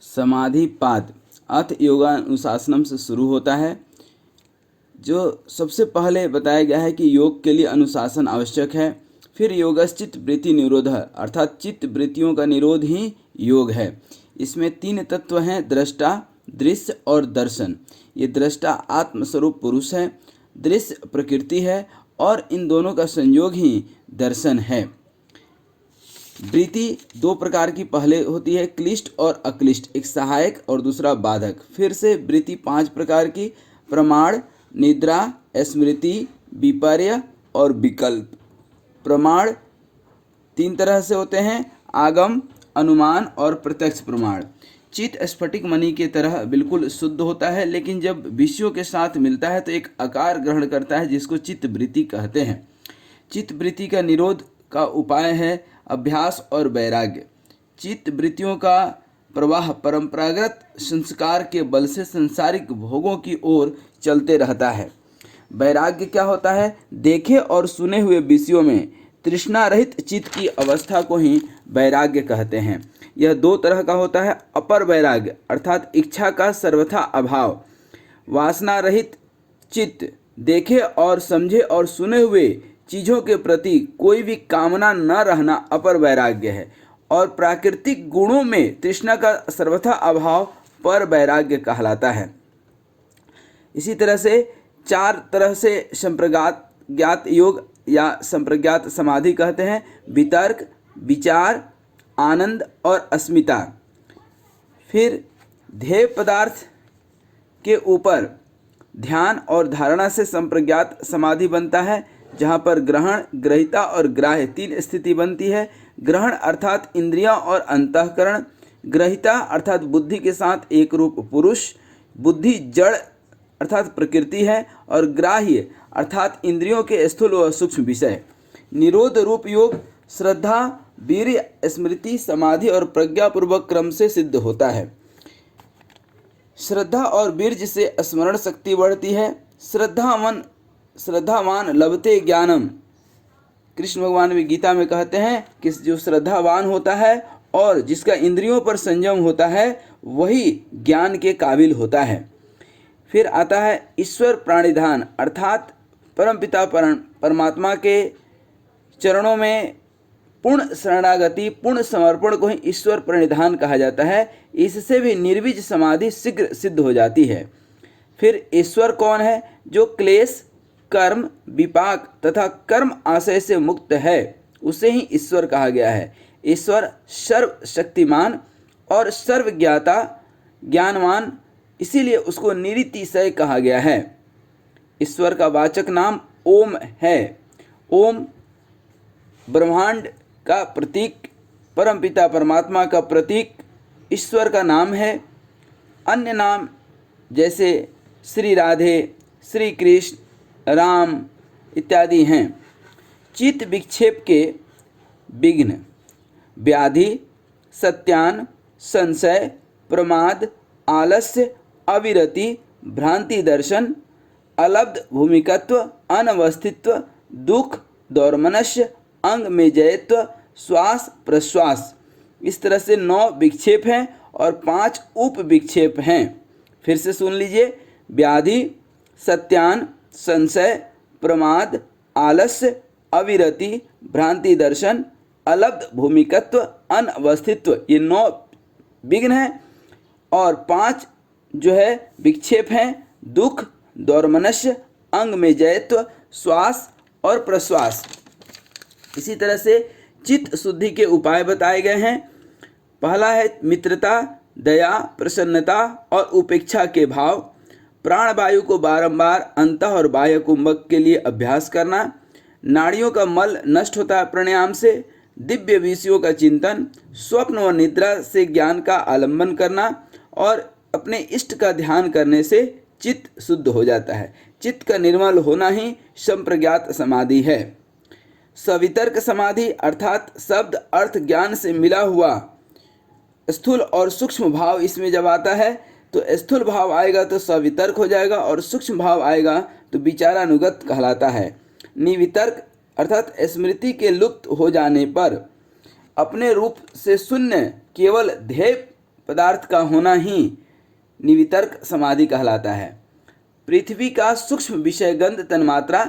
समाधिपाद अथ योगानुशासनम से शुरू होता है। जो सबसे पहले बताया गया है कि योग के लिए अनुशासन आवश्यक है। फिर योगश्चित्त वृत्ति निरोध अर्थात चित्त वृत्तियों का निरोध ही योग है। इसमें 3 तत्व हैं, दृष्टा, दृश्य और दर्शन। ये दृष्टा आत्मस्वरूप पुरुष है, दृश्य प्रकृति है और इन दोनों का संयोग ही दर्शन है। वृत्ति 2 प्रकार की पहले होती है, क्लिष्ट और अक्लिष्ट, एक सहायक और दूसरा बाधक। फिर से वृत्ति 5 प्रकार की, प्रमाण, निद्रा, स्मृति, विपर्य और विकल्प। प्रमाण 3 तरह से होते हैं, आगम, अनुमान और प्रत्यक्ष प्रमाण। चित्त स्फटिक मणि के तरह बिल्कुल शुद्ध होता है, लेकिन जब विषयों के साथ मिलता है तो एक आकार ग्रहण करता है जिसको चित्त वृत्ति कहते हैं। चित्त वृत्ति का निरोध का उपाय है अभ्यास और वैराग्य। चित्त वृत्तियों का प्रवाह परंपरागत संस्कार के बल से सांसारिक भोगों की ओर चलते रहता है। वैराग्य क्या होता है? देखे और सुने हुए विषयों में तृष्णा रहित चित्त की अवस्था को ही वैराग्य कहते हैं। यह 2 तरह का होता है, अपर वैराग्य अर्थात इच्छा का सर्वथा अभाव, वासना रहित चित्त, देखे और समझे और सुने हुए चीज़ों के प्रति कोई भी कामना न रहना अपर वैराग्य है। और प्राकृतिक गुणों में तृष्णा का सर्वथा अभाव पर वैराग्य कहलाता है। इसी तरह से 4 तरह से संप्रज्ञात योग या संप्रज्ञात समाधि कहते हैं, वितर्क, विचार, आनंद और अस्मिता। फिर ध्येय पदार्थ के ऊपर ध्यान और धारणा से संप्रज्ञात समाधि बनता है, जहाँ पर ग्रहण, ग्रहिता और ग्राह्य 3 स्थिति बनती है। ग्रहण अर्थात इंद्रियां और अंतःकरण, ग्रहिता अर्थात बुद्धि के साथ एक रूप पुरुष, बुद्धि जड़ अर्थात प्रकृति है, और ग्राह्य अर्थात इंद्रियों के स्थूल व सूक्ष्म विषय। निरोध रूप योग श्रद्धा, वीर्य, स्मृति, समाधि और प्रज्ञापूर्वक क्रम से सिद्ध होता है। श्रद्धा और वीर्य से स्मरण शक्ति बढ़ती है। श्रद्धावान लभते ज्ञानम, कृष्ण भगवान भी गीता में कहते हैं कि जो श्रद्धावान होता है और जिसका इंद्रियों पर संयम होता है वही ज्ञान के काबिल होता है। फिर आता है ईश्वर प्राणिधान अर्थात परमपिता परमात्मा के चरणों में पूर्ण शरणागति, पूर्ण समर्पण को ही ईश्वर प्रणिधान कहा जाता है। इससे भी निर्विज समाधि शीघ्र सिद्ध हो जाती है। फिर ईश्वर कौन है? जो क्लेश, कर्म, विपाक तथा कर्म आशय से मुक्त है, उसे ही ईश्वर कहा गया है। ईश्वर सर्वशक्तिमान और सर्वज्ञाता, ज्ञानवान, इसीलिए उसको निरतिशय कहा गया है। ईश्वर का वाचक नाम ओम है। ओम ब्रह्मांड का प्रतीक, परमपिता परमात्मा का प्रतीक ईश्वर का नाम है। अन्य नाम जैसे श्री राधे, श्री कृष्ण, राम इत्यादि हैं। चित्त विक्षेप के विघ्न, व्याधि, सत्यान, संशय, प्रमाद, आलस्य, अविरति, भ्रांति दर्शन, अलब्ध भूमिकत्व, अनवस्थित्व, दुख, दौर्मनस्य, अंग में जयत्व, श्वास प्रश्वास, इस तरह से 9 विक्षेप हैं और 5 उप विक्षेप हैं। फिर से सुन लीजिए, व्याधि, सत्यान, संशय, प्रमाद, आलस्य, अविरति, भ्रांति दर्शन, अलब्ध भूमिकत्व, अनवस्थित्व, ये 9 विघ्न हैं और 5 जो है विक्षेप हैं, दुख, दौर्मनस्य, अंग में जयत्व, श्वास और प्रश्वास। इसी तरह से चित्त शुद्धि के उपाय बताए गए हैं। पहला है मित्रता, दया, प्रसन्नता और उपेक्षा के भाव। प्राणवायु को बारंबार अंतः और बाह्य कुंभक के लिए अभ्यास करना। नाड़ियों का मल नष्ट होता है प्राणायाम से। दिव्य विषयों का चिंतन, स्वप्न व निद्रा से ज्ञान का आलंबन करना और अपने इष्ट का ध्यान करने से चित्त शुद्ध हो जाता है। चित्त का निर्मल होना ही संप्रज्ञात समाधि है। सवितर्क समाधि अर्थात शब्द अर्थ ज्ञान से मिला हुआ स्थूल और सूक्ष्म भाव इसमें जब आता है तो स्थूल भाव आएगा तो सवितर्क हो जाएगा और सूक्ष्म भाव आएगा तो विचारानुगत कहलाता है। निवितर्क अर्थात स्मृति के लुप्त हो जाने पर अपने रूप से शून्य केवल ध्येय पदार्थ का होना ही निर्वितर्क समाधि कहलाता है। पृथ्वी का सूक्ष्म विषय गंध तन्मात्रा,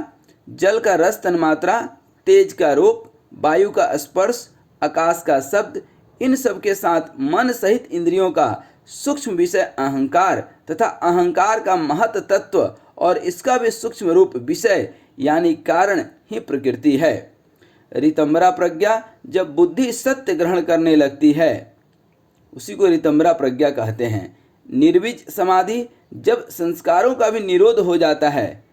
जल का रस तन्मात्रा, तेज का रूप, वायु का स्पर्श, आकाश का शब्द, इन सब के साथ मन सहित इंद्रियों का सूक्ष्म विषय अहंकार तथा अहंकार का महत तत्व और इसका भी सूक्ष्म रूप विषय यानी कारण ही प्रकृति है। ऋतंबरा प्रज्ञा, जब बुद्धि सत्य ग्रहण करने लगती है उसी को ऋतंबरा प्रज्ञा कहते हैं। निर्बीज समाधि, जब संस्कारों का भी निरोध हो जाता है।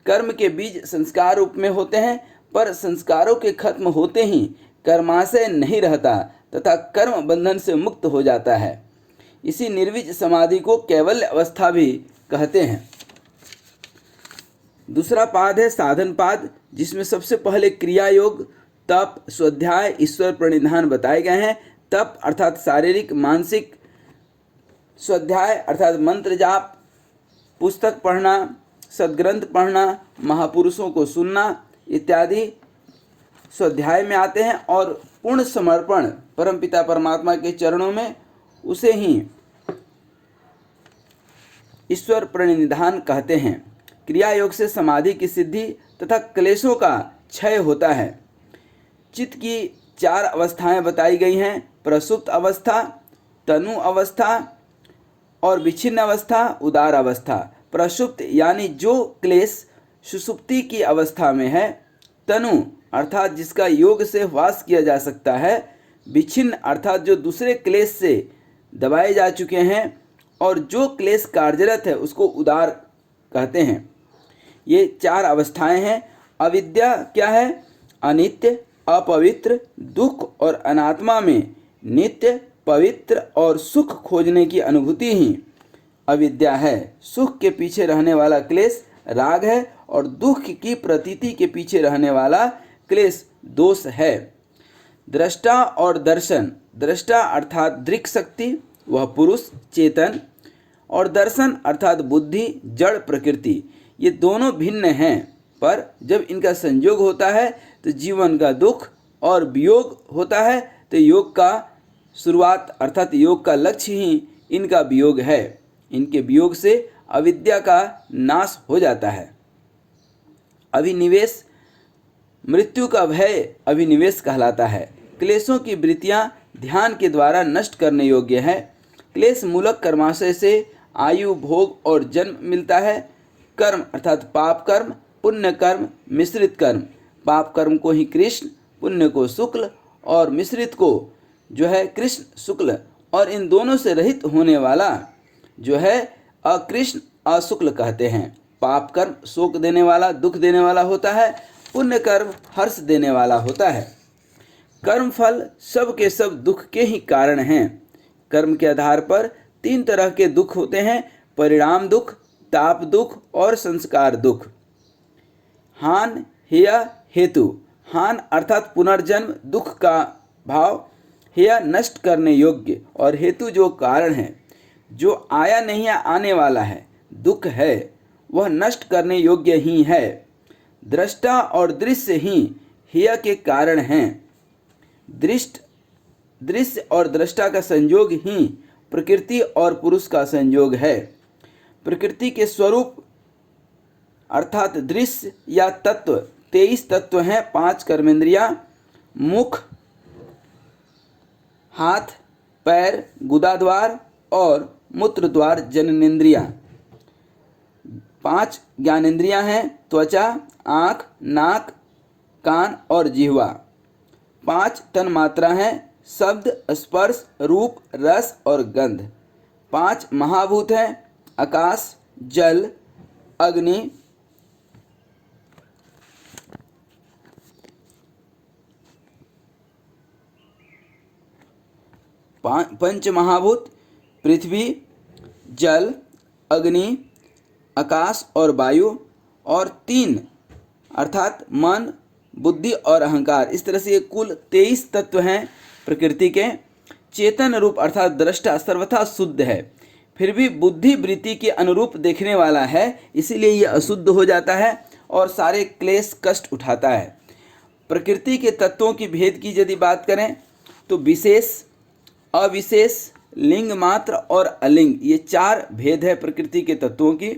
कर्म के बीज संस्कार रूप में होते हैं, पर संस्कारों के खत्म होते ही कर्माशय नहीं रहता तथा कर्म बंधन से मुक्त हो जाता है। इसी निर्बीज समाधि को कैवल्य अवस्था भी कहते हैं। दूसरा पाद है साधन पाद, जिसमें सबसे पहले क्रिया योग, तप, स्वाध्याय, ईश्वर प्रणिधान बताए गए हैं। तप अर्थात शारीरिक मानसिक, स्वाध्याय अर्थात मंत्र जाप, पुस्तक पढ़ना, सद्ग्रंथ पढ़ना, महापुरुषों को सुनना इत्यादि स्वाध्याय में आते हैं। और पूर्ण समर्पण परमपिता परमात्मा के चरणों में, उसे ही ईश्वर प्रणिधान कहते हैं। क्रिया योग से समाधि की सिद्धि तथा क्लेशों का क्षय होता है। चित्त की 4 अवस्थाएं बताई गई हैं: प्रसुप्त अवस्था, तनु अवस्था और विच्छिन्न अवस्था, उदार अवस्था। प्रसुप्त यानी जो क्लेश सुषुप्ति की अवस्था में है, तनु अर्थात जिसका योग से वास किया जा सकता है, विच्छिन्न अर्थात जो दूसरे क्लेश से दबाए जा चुके हैं, और जो क्लेश कार्यरत है उसको उदार कहते हैं। ये 4 अवस्थाएं हैं। अविद्या क्या है? अनित्य, अपवित्र, दुख और अनात्मा में नित्य, पवित्र और सुख खोजने की अनुभूति ही अविद्या है। सुख के पीछे रहने वाला क्लेश राग है और दुख की प्रतीति के पीछे रहने वाला क्लेश दोष है। दृष्टा और दर्शन, दृष्टा अर्थात दृक् शक्ति, वह पुरुष चेतन, और दर्शन अर्थात बुद्धि जड़ प्रकृति। ये दोनों भिन्न हैं, पर जब इनका संयोग होता है तो जीवन का दुख, और वियोग होता है तो योग का शुरुआत अर्थात योग का लक्ष्य ही इनका वियोग है। इनके वियोग से अविद्या का नाश हो जाता है। अभिनिवेश, मृत्यु का भय अभिनिवेश कहलाता है। क्लेशों की वृत्तियां ध्यान के द्वारा नष्ट करने योग्य है। क्लेश मूलक कर्माशय से आयु, भोग और जन्म मिलता है। कर्म अर्थात पाप कर्म, पुण्य कर्म, मिश्रित कर्म। पाप कर्म को ही कृष्ण, पुण्य को शुक्ल और मिश्रित को जो है कृष्ण शुक्ल, और इन दोनों से रहित होने वाला जो है अकृष्ण अशुक्ल कहते हैं। पाप कर्म शोक देने वाला, दुख देने वाला होता है। पुण्य कर्म हर्ष देने वाला होता है। कर्म फल सब के सब दुख के ही कारण हैं। कर्म के आधार पर 3 तरह के दुख होते हैं: परिणाम दुख, ताप दुख और संस्कार दुख। हान, हेय, हेतु। हान अर्थात पुनर्जन्म, दुख का भाव। हेय नष्ट करने योग्य, और हेतु जो कारण है, जो आया नहीं है, आने वाला है, दुख है, वह नष्ट करने योग्य ही है। दृष्टा और दृश्य ही हेय के कारण हैं। दृश्य और दृष्टा का संयोग ही प्रकृति और पुरुष का संयोग है। प्रकृति के स्वरूप अर्थात दृश्य या तत्व 23 तत्व हैं। 5 कर्मेंद्रियां: मुख, हाथ, पैर, गुदाद्वार और मूत्रद्वार जननेन्द्रियां। 5 ज्ञानेंद्रियां हैं: त्वचा, आँख, नाक, कान और जिह्वा। 5 तन्मात्रा हैं: शब्द, स्पर्श, रूप, रस और गंध। 5 महाभूत हैं: आकाश, जल, अग्नि, पंच महाभूत पृथ्वी, जल, अग्नि, आकाश और वायु, और 3 अर्थात मन, बुद्धि और अहंकार। इस तरह से ये कुल 23 तत्व हैं प्रकृति के। चेतन रूप अर्थात दृष्टा सर्वथा शुद्ध है, फिर भी बुद्धि वृत्ति के अनुरूप देखने वाला है, इसीलिए ये अशुद्ध हो जाता है और सारे क्लेश कष्ट उठाता है। प्रकृति के तत्वों की भेद की यदि बात करें तो विशेष, अविशेष, लिंग मात्र और अलिंग, ये 4 भेद है प्रकृति के तत्वों की।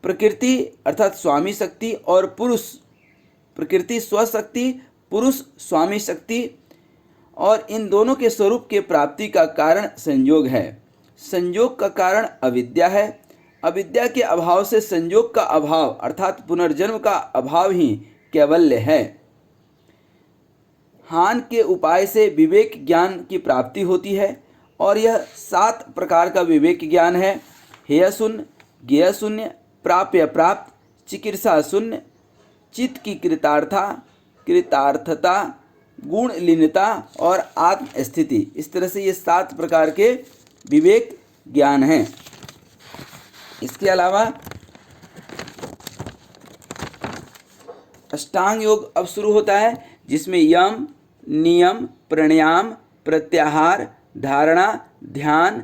प्रकृति अर्थात स्वामी शक्ति और पुरुष, प्रकृति स्वशक्ति, पुरुष स्वामी शक्ति, और इन दोनों के स्वरूप के प्राप्ति का कारण संयोग है। संयोग का कारण अविद्या है। अविद्या के अभाव से संयोग का अभाव अर्थात पुनर्जन्म का अभाव ही कैवल्य है। हान के उपाय से विवेक ज्ञान की प्राप्ति होती है और यह 7 प्रकार का विवेक ज्ञान है। हेय शून्य, ज्ञेय शून्य, प्राप्य प्राप्त, चिकीर्षा शून्य, चित्त की कृतार्थता, गुण लीनता और आत्म स्थिति। इस तरह से ये 7 प्रकार के विवेक ज्ञान हैं। इसके अलावा अष्टांग योग अब शुरू होता है, जिसमें यम, नियम, प्राणायाम, प्रत्याहार, धारणा, ध्यान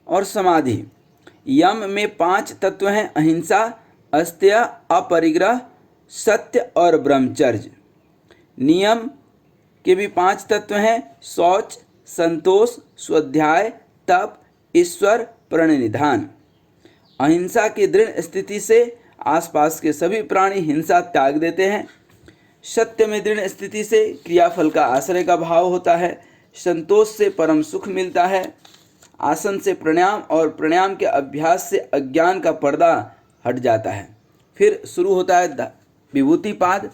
और समाधि। यम में 5 तत्व हैं, अहिंसा, अस्तेय, अपरिग्रह, सत्य और ब्रह्मचर्य। नियम के भी 5 तत्व हैं, शौच, संतोष, स्वाध्याय, तप, ईश्वर, प्रणिधान। अहिंसा की दृढ़ स्थिति से आसपास के सभी प्राणी हिंसा त्याग देते हैं। सत्य में दृढ़ स्थिति से क्रियाफल का आश्रय का भाव होता है। संतोष से परम सुख मिलता है। आसन से प्राणायाम और प्राणायाम के अभ्यास से अज्ञान का पर्दा हट जाता है। फिर शुरू होता है विभूतिपाद।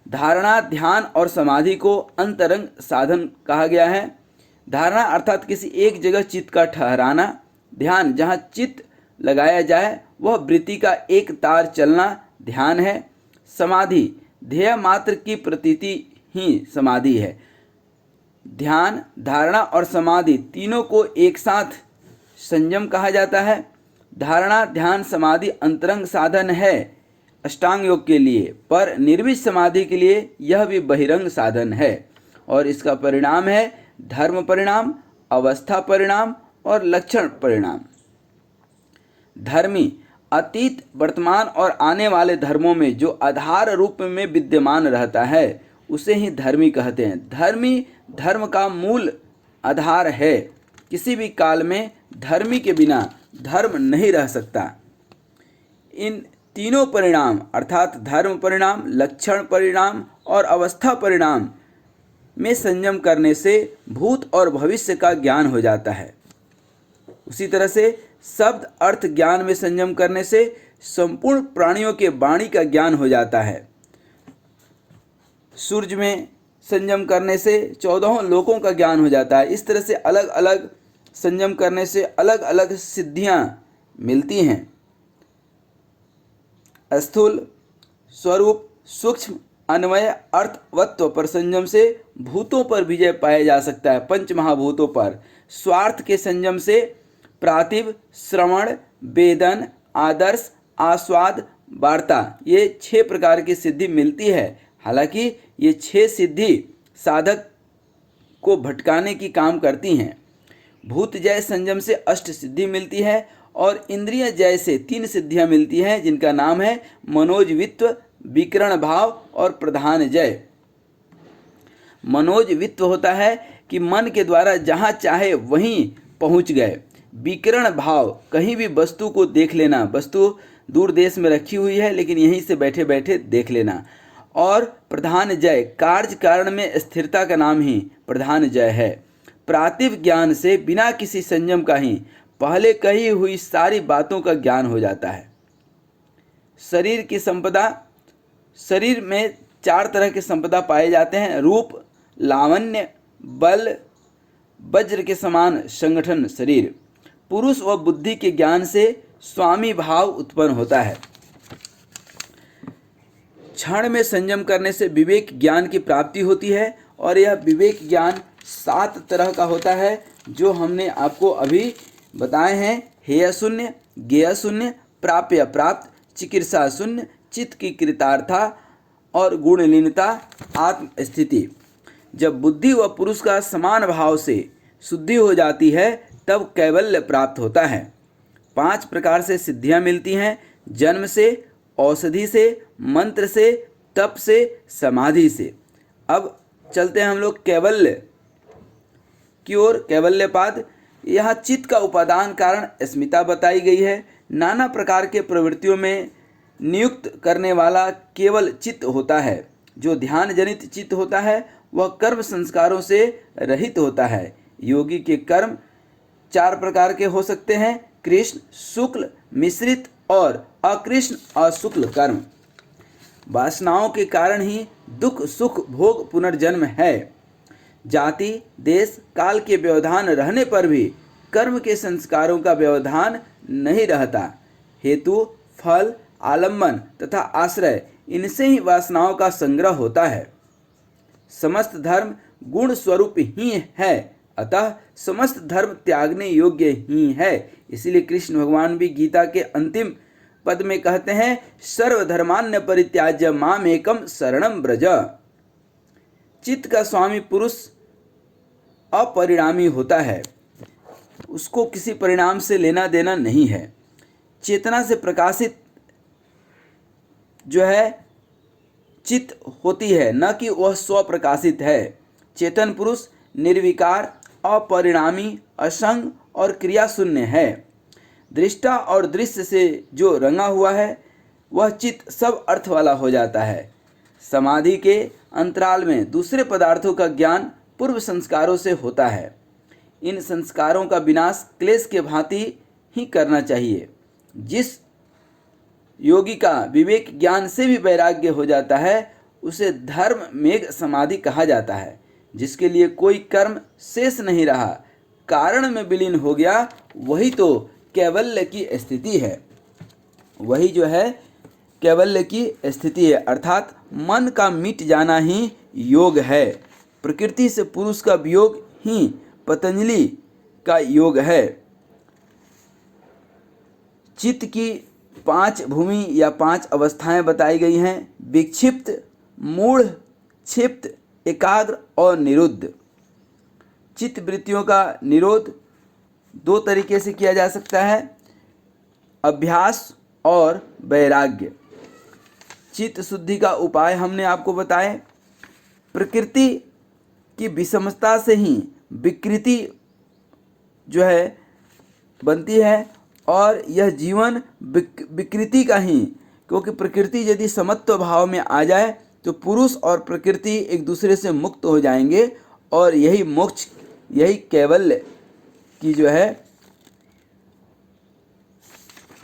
धारणा, ध्यान और समाधि को अंतरंग साधन कहा गया है। धारणा अर्थात किसी एक जगह चित्त का ठहराना। ध्यान, जहाँ चित्त लगाया जाए वह वृत्ति का एक तार चलना ध्यान है। समाधि, ध्येय मात्र की प्रतीति ही समाधि है। ध्यान, धारणा और समाधि तीनों को एक साथ संयम कहा जाता है। धारणा, ध्यान, समाधि अंतरंग साधन है अष्टांग योग के लिए, पर निर्विष समाधि के लिए यह भी बहिरंग साधन है और इसका परिणाम है धर्म परिणाम, अवस्था परिणाम और लक्षण परिणाम। धर्मी, अतीत, वर्तमान और आने वाले धर्मों में जो आधार रूप में विद्यमान रहता है उसे ही धर्मी कहते हैं। धर्मी धर्म का मूल आधार है। किसी भी काल में धर्मी के बिना धर्म नहीं रह सकता। इन तीनों परिणाम अर्थात धर्म परिणाम, लक्षण परिणाम और अवस्था परिणाम में संयम करने से भूत और भविष्य का ज्ञान हो जाता है। उसी तरह से शब्द अर्थ ज्ञान में संयम करने से संपूर्ण प्राणियों के वाणी का ज्ञान हो जाता है। सूर्य में संयम करने से 14 लोकों का ज्ञान हो जाता है। इस तरह से अलग अलग संयम करने से अलग अलग सिद्धियां मिलती हैं। स्थूल, स्वरूप, सूक्ष्म, अन्वय, अर्थवत्व पर संयम से भूतों पर विजय पाया जा सकता है। पंच महाभूतों पर। स्वार्थ के संयम से प्रातिभ, श्रवण, वेदन, आदर्श, आस्वाद, वार्ता, ये 6 प्रकार की सिद्धि मिलती है। हालांकि ये 6 सिद्धि साधक को भटकाने की काम करती हैं। भूत जय संयम से अष्ट सिद्धि मिलती है और इंद्रिय जय से 3 सिद्धियां मिलती हैं, जिनका नाम है मनोजवित्व, विकरण भाव और प्रधान जय। मनोजवित्व होता है कि मन के द्वारा जहाँ चाहे वहीं पहुँच गए। विकरण भाव, कहीं भी वस्तु को देख लेना, वस्तु दूर देश में रखी हुई है लेकिन यहीं से बैठे बैठे देख लेना। और प्रधान जय, कार्य कारण में स्थिरता का नाम ही प्रधान जय है। प्रातिभ ज्ञान से बिना किसी संयम का ही पहले कही हुई सारी बातों का ज्ञान हो जाता है। शरीर की संपदा, शरीर में 4 तरह के संपदा पाए जाते हैं। रूप, लावण्य, बल, वज्र के समान संगठन शरीर। पुरुष व बुद्धि के ज्ञान से स्वामी भाव उत्पन्न होता है। क्षण में संयम करने से विवेक ज्ञान की प्राप्ति होती है और यह विवेक ज्ञान 7 तरह का होता है जो हमने आपको अभी बताए हैं। हेय शून्य, ज्ञेय शून्य, प्राप्य प्राप्त, चिकीर्षा शून्य, चित्त की कृतार्था और गुणलीनता, आत्म स्थिति। जब बुद्धि व पुरुष का समान भाव से शुद्धि हो जाती है तब कैवल्य प्राप्त होता है। 5 प्रकार से सिद्धियां मिलती हैं, जन्म से, औषधि से, मंत्र से, तप से, समाधि से। अब चलते हैं हम लोग कैवल्य की ओर। कैवल्यपाद, यहाँ चित्त का उपादान कारण अस्मिता बताई गई है। नाना प्रकार के प्रवृत्तियों में नियुक्त करने वाला केवल चित्त होता है। जो ध्यान जनित चित्त होता है वह कर्म संस्कारों से रहित होता है। योगी के कर्म 4 प्रकार के हो सकते हैं: कृष्ण, शुक्ल, मिश्रित और अकृष्ण अशुक्ल कर्म। वासनाओं के कारण ही दुख, सुख, भोग, पुनर्जन्म है। जाति, देश, काल के व्यवधान रहने पर भी कर्म के संस्कारों का व्यवधान नहीं रहता। हेतु, फल, आलम्बन तथा आश्रय, इनसे ही वासनाओं का संग्रह होता है। समस्त धर्म गुण स्वरूप ही है, अतः समस्त धर्म त्यागने योग्य ही है। इसीलिए कृष्ण भगवान भी गीता के अंतिम पद में कहते हैं, सर्वधर्मान्य परित्याज्य माम एकम शरणम ब्रज। चित्त का स्वामी पुरुष अपरिणामी होता है, उसको किसी परिणाम से लेना देना नहीं है। चेतना से प्रकाशित जो है चित्त होती है, न कि वह स्वप्रकाशित है। चेतन पुरुष निर्विकार, अपरिणामी, असंग और क्रिया शून्य है। दृष्टा और दृश्य से जो रंगा हुआ है वह चित्त सब अर्थ वाला हो जाता है। समाधि के अंतराल में दूसरे पदार्थों का ज्ञान पूर्व संस्कारों से होता है। इन संस्कारों का विनाश क्लेश के भांति ही करना चाहिए। जिस योगी का विवेक ज्ञान से भी वैराग्य हो जाता है उसे धर्म मेघ समाधि कहा जाता है। जिसके लिए कोई कर्म शेष नहीं रहा, कारण में विलीन हो गया, वही तो कैवल्य की स्थिति है। वही जो है कैवल्य की स्थिति है, अर्थात मन का मिट जाना ही योग है। प्रकृति से पुरुष का वियोग ही पतंजलि का योग है। चित्त की 5 भूमि या 5 अवस्थाएं बताई गई हैं: विक्षिप्त, मूढ़, क्षिप्त, एकाग्र और निरुद्ध। चित्त वृत्तियों का निरोध 2 तरीके से किया जा सकता है: अभ्यास और वैराग्य। चित्त शुद्धि का उपाय हमने आपको बताए। प्रकृति की विषमता से ही विकृति जो है बनती है और यह जीवन विकृति का ही, क्योंकि प्रकृति यदि समत्व भाव में आ जाए तो पुरुष और प्रकृति एक दूसरे से मुक्त हो जाएंगे और यही मोक्ष, यही कैवल्य की जो है।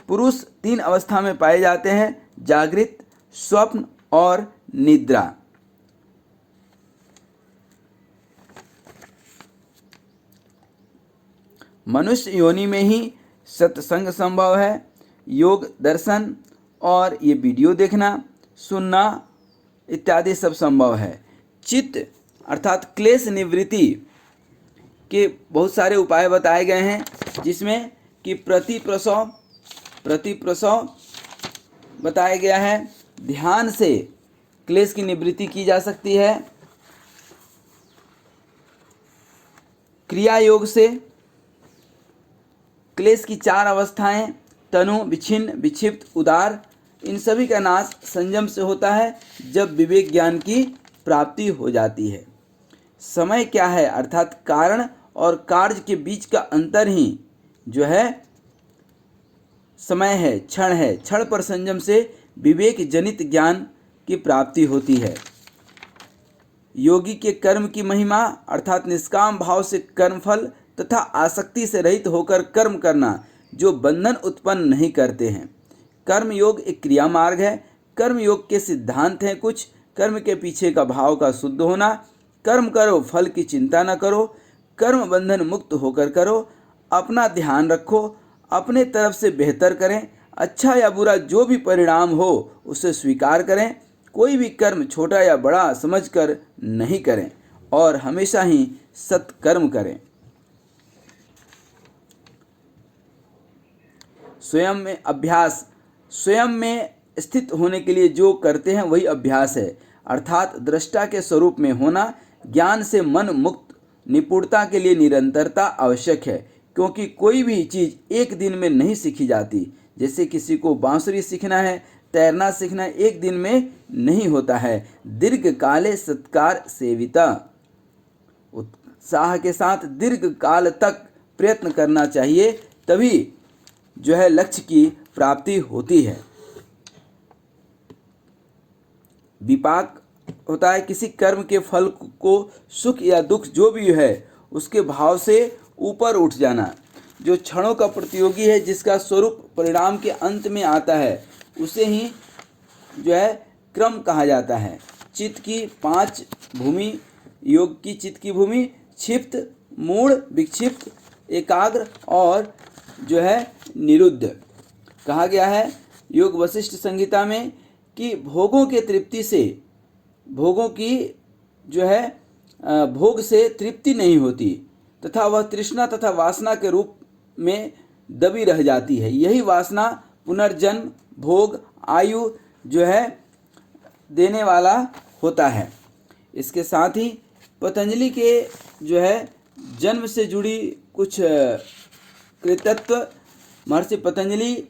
पुरुष 3 अवस्था में पाए जाते हैं: जागृत, स्वप्न और निद्रा। मनुष्य योनि में ही सत्संग संभव है। योग दर्शन और ये वीडियो देखना, सुनना इत्यादि सब संभव है। चित्त अर्थात क्लेश निवृत्ति के बहुत सारे उपाय बताए गए हैं, जिसमें कि प्रतिप्रसव बताया गया है। ध्यान से क्लेश की निवृत्ति की जा सकती है। क्रिया योग से क्लेश की 4 अवस्थाएं, तनु, विच्छिन्न, विक्षिप्त, उदार, इन सभी का नाश संयम से होता है जब विवेक ज्ञान की प्राप्ति हो जाती है। समय क्या है, अर्थात कारण और कार्य के बीच का अंतर ही जो है समय है, क्षण है। क्षण पर संयम से विवेक जनित ज्ञान की प्राप्ति होती है। योगी के कर्म की महिमा अर्थात निष्काम भाव से कर्मफल तथा आसक्ति से रहित होकर कर्म करना, जो बंधन उत्पन्न नहीं करते हैं। कर्म योग एक क्रिया मार्ग है। कर्म योग के सिद्धांत हैं कुछ: कर्म के पीछे का भाव का शुद्ध होना, कर्म करो फल की चिंता न करो, कर्म बंधन मुक्त होकर करो, अपना ध्यान रखो, अपने तरफ से बेहतर करें, अच्छा या बुरा जो भी परिणाम हो उसे स्वीकार करें, कोई भी कर्म छोटा या बड़ा समझकर नहीं करें और हमेशा ही सत्कर्म करें। स्वयं में अभ्यास, स्वयं में स्थित होने के लिए जो करते हैं वही अभ्यास है, अर्थात दृष्टा के स्वरूप में होना। ज्ञान से मन मुक्त, निपुणता के लिए निरंतरता आवश्यक है, क्योंकि कोई भी चीज़ एक दिन में नहीं सीखी जाती। जैसे किसी को बांसुरी सीखना है, तैरना सीखना एक दिन में नहीं होता है। दीर्घ काले सत्कार सेविता, उत्साह के साथ दीर्घ काल तक प्रयत्न करना चाहिए, तभी जो है लक्ष्य की प्राप्ति होती है। विपाक होता है किसी कर्म के फल को सुख या दुख जो भी है उसके भाव से ऊपर उठ जाना। जो क्षणों का प्रतियोगी है, जिसका स्वरूप परिणाम के अंत में आता है, उसे ही जो है क्रम कहा जाता है। चित्त की 5 भूमि, योग की चित्त की भूमि क्षिप्त, मूढ़, विक्षिप्त, एकाग्र और जो है निरुद्ध। कहा गया है योग वशिष्ठ संहिता में कि भोगों के तृप्ति से, भोगों की जो है भोग से तृप्ति नहीं होती तथा वह तृष्णा तथा वासना के रूप में दबी रह जाती है। यही वासना पुनर्जन्म, भोग, आयु जो है देने वाला होता है। इसके साथ ही पतंजलि के जो है जन्म से जुड़ी कुछ कृतत्व, महर्षि पतंजलि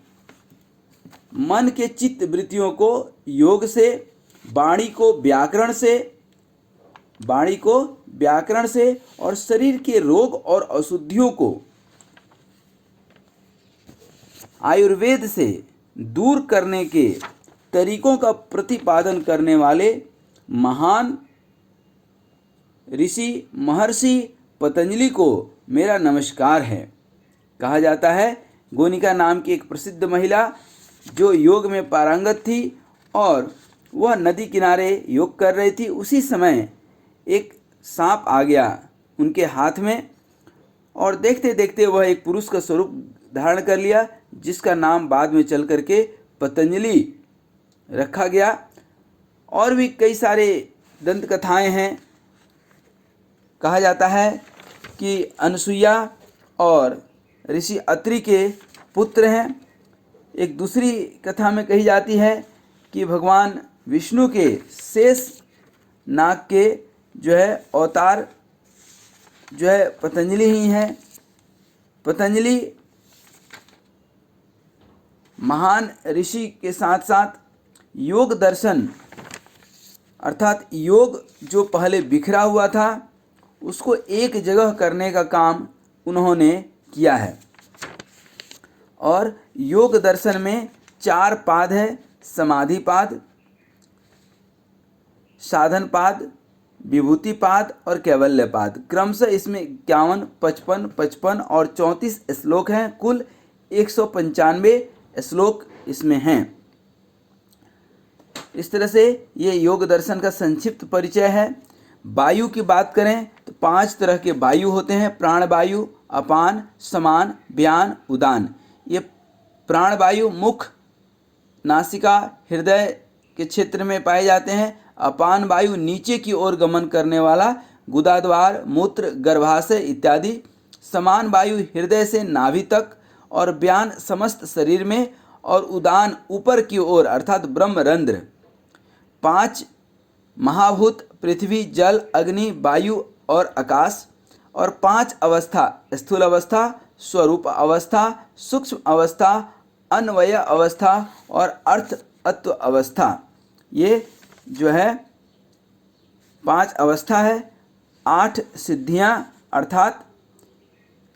मन के चित्त वृत्तियों को योग से, वाणी को व्याकरण से और शरीर के रोग और अशुद्धियों को आयुर्वेद से दूर करने के तरीकों का प्रतिपादन करने वाले महान ऋषि महर्षि पतंजलि को मेरा नमस्कार है। कहा जाता है गोनिका नाम की एक प्रसिद्ध महिला जो योग में पारंगत थी और वह नदी किनारे योग कर रही थी, उसी समय एक सांप आ गया उनके हाथ में और देखते देखते वह एक पुरुष का स्वरूप धारण कर लिया, जिसका नाम बाद में चल करके पतंजलि रखा गया। और भी कई सारे दंत कथाएँ हैं। कहा जाता है कि अनसुईया और ऋषि अत्रि के पुत्र हैं। एक दूसरी कथा में कही जाती है कि भगवान विष्णु के शेष नाग के जो है अवतार जो है पतंजलि ही हैं। पतंजलि महान ऋषि के साथ साथ योग दर्शन अर्थात योग जो पहले बिखरा हुआ था उसको एक जगह करने का काम उन्होंने किया है। और योग दर्शन में 4 पाद है, समाधि पाद, साधन पाद, विभूति पाद और कैवल्य पाद। क्रमशः इसमें 51, 55, 55 और 34 श्लोक हैं। कुल 195 श्लोक इसमें हैं। इस तरह से ये योग दर्शन का संक्षिप्त परिचय है। वायु की बात करें तो 5 तरह के वायु होते हैं, प्राण वायु, अपान, समान, व्यान, उदान। ये प्राण वायु मुख, नासिका, हृदय के क्षेत्र में पाए जाते हैं। अपान वायु नीचे की ओर गमन करने वाला गुदाद्वार, मूत्र, गर्भाशय इत्यादि। समान वायु हृदय से नाभि तक और व्यान समस्त शरीर में। और उदान ऊपर की ओर अर्थात ब्रह्मरंध्र। 5 महाभूत पृथ्वी, जल, अग्नि, वायु और आकाश। और 5 अवस्था, स्थूल अवस्था, स्वरूप अवस्था, सूक्ष्म अवस्था, अन्वय अवस्था और अर्थ तत्व अवस्था। ये जो है 5 अवस्था है। 8 सिद्धियां अर्थात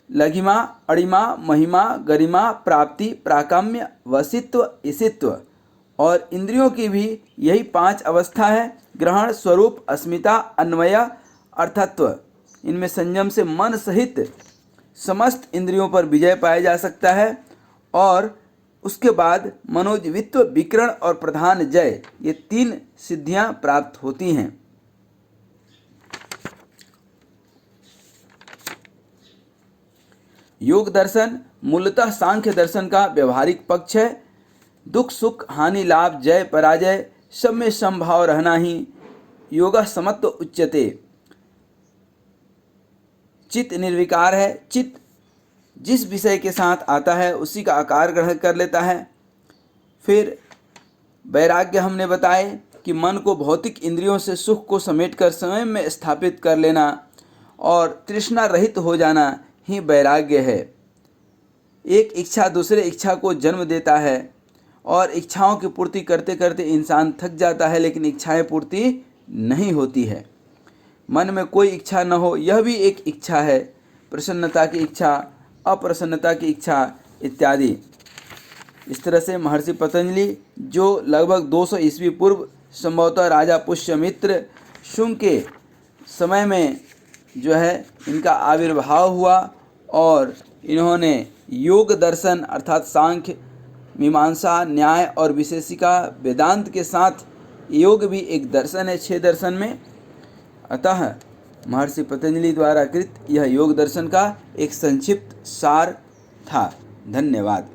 लघिमा, अणिमा, महिमा, गरिमा, प्राप्ति, प्राकाम्य, वसित्व, ईशित्व। और इंद्रियों की भी यही 5 अवस्था है, ग्रहण, स्वरूप, अस्मिता, अन्वय, अर्थत्व। इनमें संयम से मन सहित समस्त इंद्रियों पर विजय पाया जा सकता है। और उसके बाद मनोजवित्व, विकरण और प्रधान जय, ये 3 सिद्धियां प्राप्त होती हैं। योग दर्शन मूलतः सांख्य दर्शन का व्यवहारिक पक्ष है। दुख सुख, हानि लाभ, जय पराजय सब में समभाव रहना ही योगः समत्व उच्यते। चित्त निर्विकार है। चित्त जिस विषय के साथ आता है उसी का आकार ग्रहण कर लेता है। फिर वैराग्य हमने बताए कि मन को भौतिक इंद्रियों से सुख को समेटकर स्वयं में स्थापित कर लेना और तृष्णा रहित हो जाना ही वैराग्य है। एक इच्छा दूसरे इच्छा को जन्म देता है और इच्छाओं की पूर्ति करते करते इंसान थक जाता है, लेकिन इच्छाएं पूर्ति नहीं होती है। मन में कोई इच्छा न हो, यह भी एक इच्छा है। प्रसन्नता की इच्छा, अप्रसन्नता की इच्छा इत्यादि। इस तरह से महर्षि पतंजलि, जो लगभग 200 ईस्वी पूर्व संभवतः राजा पुष्यमित्र शुंग के समय में जो है इनका आविर्भाव हुआ, और इन्होंने योग दर्शन अर्थात सांख्य, मीमांसा, न्याय और विशेषिका वेदांत के साथ योग भी एक दर्शन है 6 दर्शन में। अतः महर्षि पतंजलि द्वारा कृत यह योग दर्शन का एक संक्षिप्त सार था। धन्यवाद।